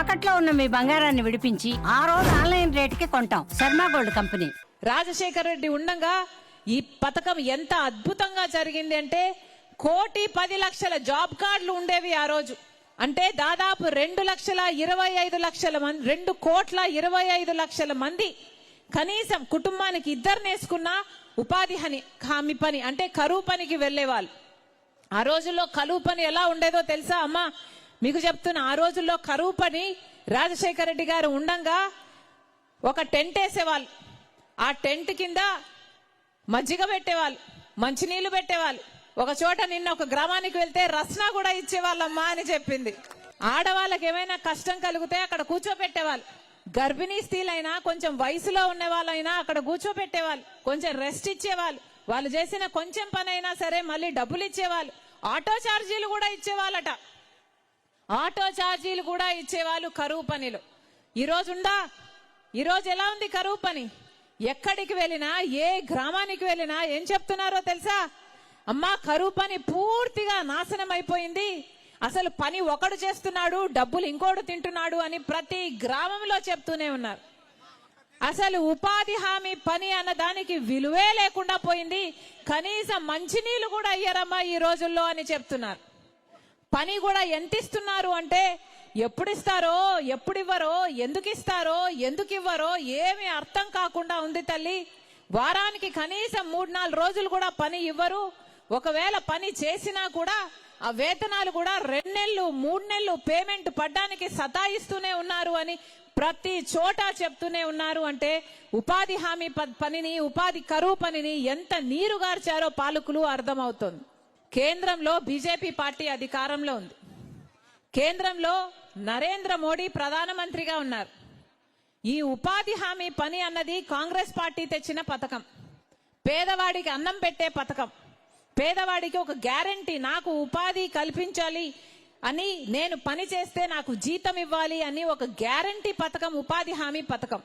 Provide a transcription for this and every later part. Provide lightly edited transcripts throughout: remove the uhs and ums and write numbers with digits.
తాకట్లో ఉన్న మీ బంగారాన్ని విడిపించి ఆ రోజు ఆన్లైన్ రేటుకి కొంటాం. Sharma gold company. రాజశేఖర రెడ్డి ఉండగా ఈ పథకం ఎంత అద్భుతంగా జరిగింది అంటే 1,10,00,000 జాబ్ కార్డులు ఉండేవి ఆ రోజు. అంటే దాదాపు 2,25,00,000 మంది, 2,25,00,000 మంది కనీసం కుటుంబానికి ఇద్దరు నేసుకున్న ఉపాధి హామీ పని అంటే కరువు పనికి వెళ్లేవాళ్ళు. ఆ రోజుల్లో కరువు పని ఎలా ఉండేదో తెలుసా అమ్మా? మీకు చెప్తున్నా, ఆ రోజుల్లో కరువు పని రాజశేఖర రెడ్డి గారు ఉండంగా ఒక టెంట్ వేసేవాళ్ళు. ఆ టెంట్ కింద మజ్జిగ పెట్టేవాళ్ళు, మంచినీళ్లు పెట్టేవాళ్ళు. ఒక చోట నిన్న ఒక గ్రామానికి వెళ్తే రస్నా కూడా ఇచ్చేవాళ్ళమ్మా అని చెప్పింది. ఆడవాళ్ళకి ఏమైనా కష్టం కలిగితే అక్కడ కూర్చోబెట్టేవాళ్ళు. గర్భిణీ స్త్రీలైనా కొంచెం వయసులో ఉన్న వాళ్ళైనా అక్కడ కూర్చోబెట్టేవాళ్ళు, కొంచెం రెస్ట్ ఇచ్చేవాళ్ళు. వాళ్ళు చేసిన కొంచెం పని అయినా సరే మళ్ళీ డబ్బులు ఇచ్చేవాళ్ళు. ఆటో ఛార్జీలు కూడా ఇచ్చేవాళ్ళట, ఆటో ఛార్జీలు కూడా ఇచ్చేవాళ్ళు కరువు పనిలో. ఈరోజు ఎలా ఉంది కరువు పని? ఎక్కడికి వెళ్ళినా, ఏ గ్రామానికి వెళ్ళినా ఏం చెప్తున్నారో తెలుసా అమ్మా? కరువు పని పూర్తిగా నాశనం అయిపోయింది. అసలు పని ఒకడు చేస్తున్నాడు, డబ్బులు ఇంకోడు తింటున్నాడు అని ప్రతి గ్రామంలో చెప్తూనే ఉన్నారు. అసలు ఉపాధి హామీ పని అన్న దానికి విలువే లేకుండా పోయింది. కనీసం మంచినీళ్ళు కూడా అయ్యారమ్మా ఈ రోజుల్లో అని చెప్తున్నారు. పని కూడా ఎంత ఇస్తున్నారు అంటే ఎప్పుడు ఇస్తారో, ఎప్పుడు ఇవ్వరో, ఎందుకు ఇస్తారో, ఎందుకు ఇవ్వరో ఏమీ అర్థం కాకుండా ఉంది తల్లి. వారానికి కనీసం 3-4 రోజులు కూడా పని ఇవ్వరు. ఒకవేళ పని చేసినా కూడా ఆ వేతనాలు కూడా 2 నెలలు 3 నెలలు పేమెంట్ పడ్డానికి సతాయిస్తూనే ఉన్నారు అని ప్రతి చోట చెప్తూనే ఉన్నారు. అంటే ఉపాధి హామీ పనిని, ఉపాధి కరువు పనిని ఎంత నీరుగార్చారో పాలకులు అర్థమవుతోంది. కేంద్రంలో బీజేపీ పార్టీ అధికారంలో ఉంది. కేంద్రంలో నరేంద్ర మోడీ ప్రధానమంత్రిగా ఉన్నారు. ఈ ఉపాధి హామీ పని అన్నది కాంగ్రెస్ పార్టీ తెచ్చిన పథకం. పేదవాడికి అన్నం పెట్టే పథకం, పేదవాడికి ఒక గ్యారంటీ, నాకు ఉపాధి కల్పించాలి అని, నేను పని చేస్తే నాకు జీతం ఇవ్వాలి అని ఒక గ్యారంటీ పథకం ఉపాధి హామీ పథకం.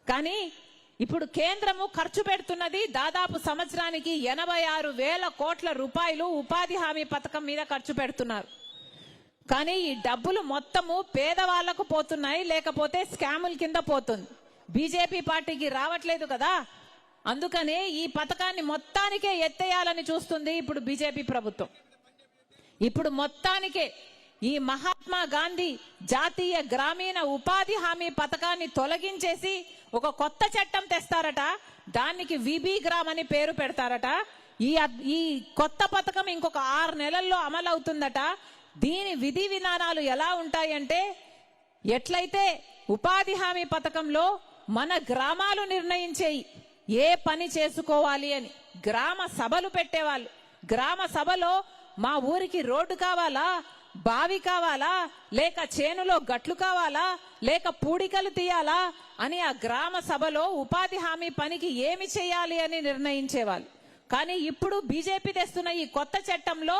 కానీ ఇప్పుడు కేంద్రము ఖర్చు పెడుతున్నది దాదాపు సంవత్సరానికి 86,000 కోట్ల రూపాయలు ఉపాధి హామీ పథకం మీద ఖర్చు పెడుతున్నారు. కానీ ఈ డబ్బులు మొత్తము పేదవాళ్లకు పోతున్నాయి, లేకపోతే స్కాముల కింద పోతుంది. బీజేపీ పార్టీకి రావట్లేదు కదా, అందుకనే ఈ పథకాన్ని మొత్తానికే ఎత్తేయాలని చూస్తుంది ఇప్పుడు బీజేపీ ప్రభుత్వం. ఇప్పుడు మొత్తానికే ఈ మహాత్మా గాంధీ జాతీయ గ్రామీణ ఉపాధి హామీ పథకాన్ని తొలగించేసి ఒక కొత్త చట్టం తెస్తారట. దానికి విబి గ్రామ్ అని పేరు పెడతారట. ఈ కొత్త పథకం ఇంకొక 6 నెలల్లో అమలు అవుతుందట. దీని విధి విధానాలు ఎలా ఉంటాయంటే, ఎట్లయితే ఉపాధి హామీ పథకంలో మన గ్రామాలు నిర్ణయించేయి ఏ పని చేసుకోవాలి అని గ్రామ సభలు పెట్టేవాళ్ళు. గ్రామ సభలో మా ఊరికి రోడ్డు కావాలా, బావి కావాలా, లేక చేనులో గట్లు కావాలా, లేక పూడికలు తీయాలా అని ఆ గ్రామ సభలో ఉపాధి హామీ పనికి ఏమి చేయాలి అని నిర్ణయించేవాళ్ళు. కానీ ఇప్పుడు బీజేపీ తెస్తున్న ఈ కొత్త చట్టంలో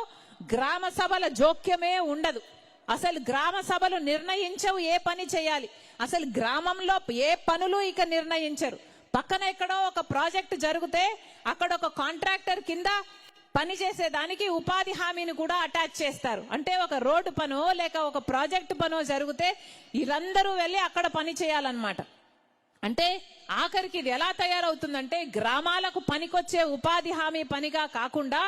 గ్రామ సభల జోక్యమే ఉండదు. అసలు గ్రామ సభలు నిర్ణయించవు ఏ పని చేయాలి. అసలు గ్రామంలో ఏ పనులు ఇక నిర్ణయించరు. పక్కన ఎక్కడో ఒక ప్రాజెక్ట్ జరిగితే అక్కడ ఒక కాంట్రాక్టర్ కింద పని చేసేదానికి ఉపాధి హామీని కూడా అటాచ్ చేస్తారు. అంటే ఒక రోడ్డు పనో లేక ఒక ప్రాజెక్టు పనో జరిగితే వీళ్ళందరూ వెళ్ళి అక్కడ పని చేయాలన్నమాట. అంటే ఆఖరికి ఇది ఎలా తయారవుతుందంటే, గ్రామాలకు పనికొచ్చే ఉపాధి హామీ పనిగా కాకుండా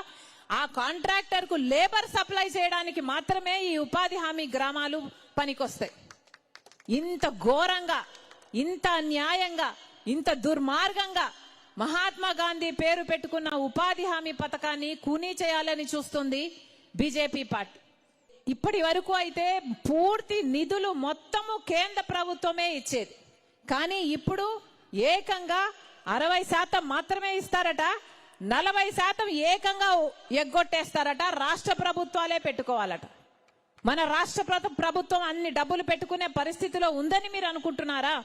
ఆ కాంట్రాక్టర్ కు లేబర్ సప్లై చేయడానికి మాత్రమే ఈ ఉపాధి హామీ గ్రామాలు పనికొస్తాయి. ఇంత ఘోరంగా, ఇంత అన్యాయంగా, ఇంత దుర్మార్గంగా మహాత్మా గాంధీ పేరు పెట్టుకున్న ఉపాధి హామీ పథకాన్ని కూనీ చేయాలని చూస్తుంది బీజేపీ పార్టీ. ఇప్పటి వరకు అయితే పూర్తి నిధులు మొత్తము కేంద్ర ప్రభుత్వమే ఇచ్చేది. కానీ ఇప్పుడు ఏకంగా 60% మాత్రమే ఇస్తారట, 40% ఏకంగా ఎగ్గొట్టేస్తారట. రాష్ట్ర ప్రభుత్వాలే పెట్టుకోవాలట. మన రాష్ట్ర ప్రభుత్వం అన్ని డబ్బులు పెట్టుకునే పరిస్థితిలో ఉందని మీరు అనుకుంటున్నారా?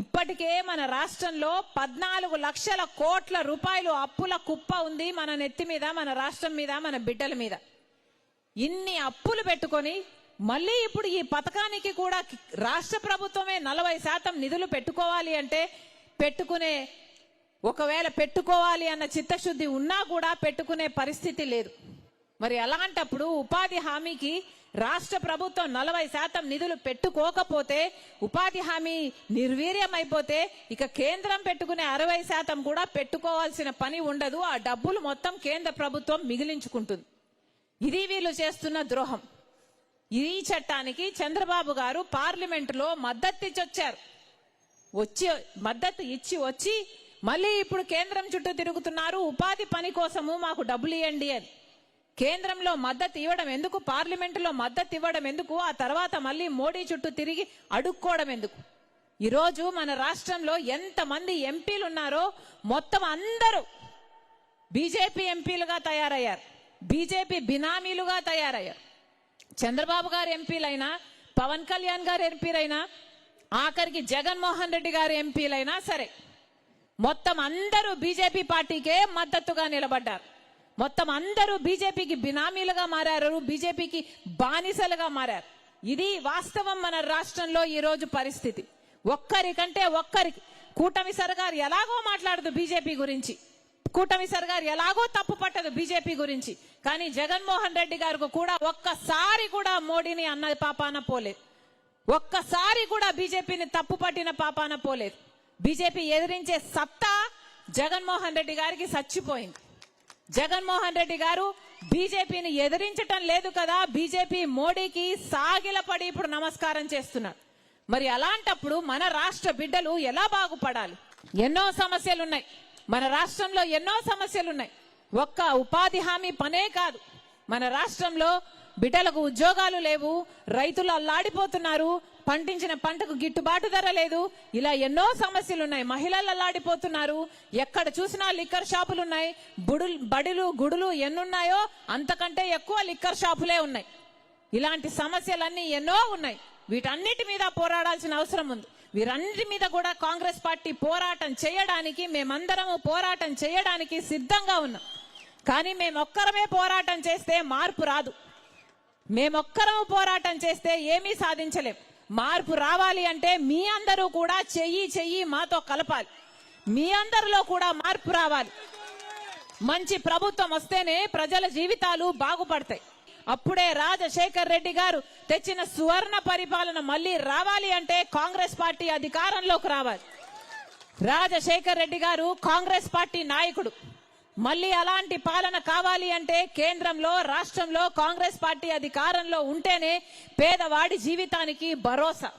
ఇప్పటికే మన రాష్ట్రంలో 14 లక్షల కోట్ల రూపాయలు అప్పుల కుప్ప ఉంది మన నెత్తి మీద, మన రాష్ట్రం మీద, మన బిడ్డల మీద. ఇన్ని అప్పులు పెట్టుకొని మళ్ళీ ఇప్పుడు ఈ పథకానికి కూడా రాష్ట్ర ప్రభుత్వమే 40% నిధులు పెట్టుకోవాలి అంటే ఒకవేళ పెట్టుకోవాలి అన్న చిత్తశుద్ధి ఉన్నా కూడా పెట్టుకునే పరిస్థితి లేదు. మరి అలాంటప్పుడు ఉపాధి హామీకి రాష్ట్ర ప్రభుత్వం 40% నిధులు పెట్టుకోకపోతే, ఉపాధి హామీ నిర్వీర్యమైపోతే ఇక కేంద్రం పెట్టుకునే 60% కూడా పెట్టుకోవాల్సిన పని ఉండదు. ఆ డబ్బులు మొత్తం కేంద్ర ప్రభుత్వం మిగిలించుకుంటుంది. ఇది వీళ్ళు చేస్తున్న ద్రోహం. ఈ చట్టానికి చంద్రబాబు గారు పార్లమెంటులో మద్దతు ఇచ్చి వచ్చి మళ్ళీ ఇప్పుడు కేంద్రం చుట్టూ తిరుగుతున్నారు. ఉపాధి పని కోసము మాకు డబ్బులు ఇవ్వండి అని. కేంద్రంలో మద్దతు ఇవ్వడం ఎందుకు, పార్లమెంటులో మద్దతు ఇవ్వడం ఎందుకు, ఆ తర్వాత మళ్ళీ మోడీ చుట్టూ తిరిగి అడుక్కోవడం ఎందుకు? ఈరోజు మన రాష్ట్రంలో ఎంతమంది ఎంపీలు ఉన్నారో మొత్తం అందరూ బీజేపీ ఎంపీలుగా తయారయ్యారు, బీజేపీ బినామీలుగా తయారయ్యారు. చంద్రబాబు గారు ఎంపీలైనా, పవన్ కళ్యాణ్ గారు ఎంపీలైనా, ఆఖరికి జగన్మోహన్ రెడ్డి గారు ఎంపీలైనా సరే మొత్తం అందరూ బీజేపీ పార్టీకే మద్దతుగా నిలబడ్డారు. మొత్తం అందరూ బీజేపీకి బినామీలుగా మారారు, బీజేపీకి బానిసలుగా మారారు. ఇది వాస్తవం మన రాష్ట్రంలో ఈ రోజు పరిస్థితి. ఒక్కరికంటే ఒక్కరికి కూటమి సర్కారు ఎలాగో మాట్లాడదు బీజేపీ గురించి, కూటమి సర్కారు ఎలాగో తప్పు పట్టదు బీజేపీ గురించి. కానీ జగన్మోహన్ రెడ్డి గారికి కూడా ఒక్కసారి కూడా మోడీని అన్న పాపాన పోలేదు, ఒక్కసారి కూడా బీజేపీని తప్పు పట్టిన పాపాన పోలేదు. బీజేపీ ఎదిరించే సత్తా జగన్మోహన్ రెడ్డి గారికి చచ్చిపోయింది. జగన్మోహన్ రెడ్డి గారు బీజేపీని ఎదిరించటం లేదు కదా, బీజేపీ మోడీకి సాగిలపడి ఇప్పుడు నమస్కారం చేస్తున్నారు. మరి అలాంటప్పుడు మన రాష్ట్ర బిడ్డలు ఎలా బాగుపడాలి? ఎన్నో సమస్యలున్నాయి మన రాష్ట్రంలో, ఎన్నో సమస్యలున్నాయి. ఒక్క ఉపాధి హామీ పనే కాదు, మన రాష్ట్రంలో బిడ్డలకు ఉద్యోగాలు లేవు, రైతులు అల్లాడిపోతున్నారు, పండించిన పంటకు గిట్టుబాటు ధర లేదు. ఇలా ఎన్నో సమస్యలున్నాయి. మహిళలు అల్లాడిపోతున్నారు, ఎక్కడ చూసినా లిక్కర్ షాపులున్నాయి. బడులు గుడులు ఎన్నున్నాయో అంతకంటే ఎక్కువ లిక్కర్ షాపులే ఉన్నాయి. ఇలాంటి సమస్యలన్నీ ఎన్నో ఉన్నాయి. వీటన్నిటి మీద పోరాడాల్సిన అవసరం ఉంది. వీరన్నిటి మీద కూడా కాంగ్రెస్ పార్టీ పోరాటం చేయడానికి, మేమందరము పోరాటం చేయడానికి సిద్ధంగా ఉన్నాం. కానీ మేమొక్కరమే పోరాటం చేస్తే మార్పు రాదు. మేమొక్కరము పోరాటం చేస్తే ఏమీ సాధించలేం. మార్పు రావాలి అంటే మీ అందరూ కూడా చెయ్యి మాతో కలపాలి. మీ అందరిలో కూడా మార్పు రావాలి. మంచి ప్రభుత్వం వస్తేనే ప్రజల జీవితాలు బాగుపడతాయి. అప్పుడే రాజశేఖర్ రెడ్డి గారు తెచ్చిన సువర్ణ పరిపాలన మళ్ళీ రావాలి అంటే కాంగ్రెస్ పార్టీ అధికారంలోకి రావాలి. రాజశేఖర్ రెడ్డి గారు కాంగ్రెస్ పార్టీ నాయకుడు. మళ్ళీ అలాంటి పాలన కావాలి అంటే కేంద్రంలో, రాష్ట్రంలో కాంగ్రెస్ పార్టీ అధికారంలో ఉంటేనే పేదవాడి జీవితానికి భరోసా.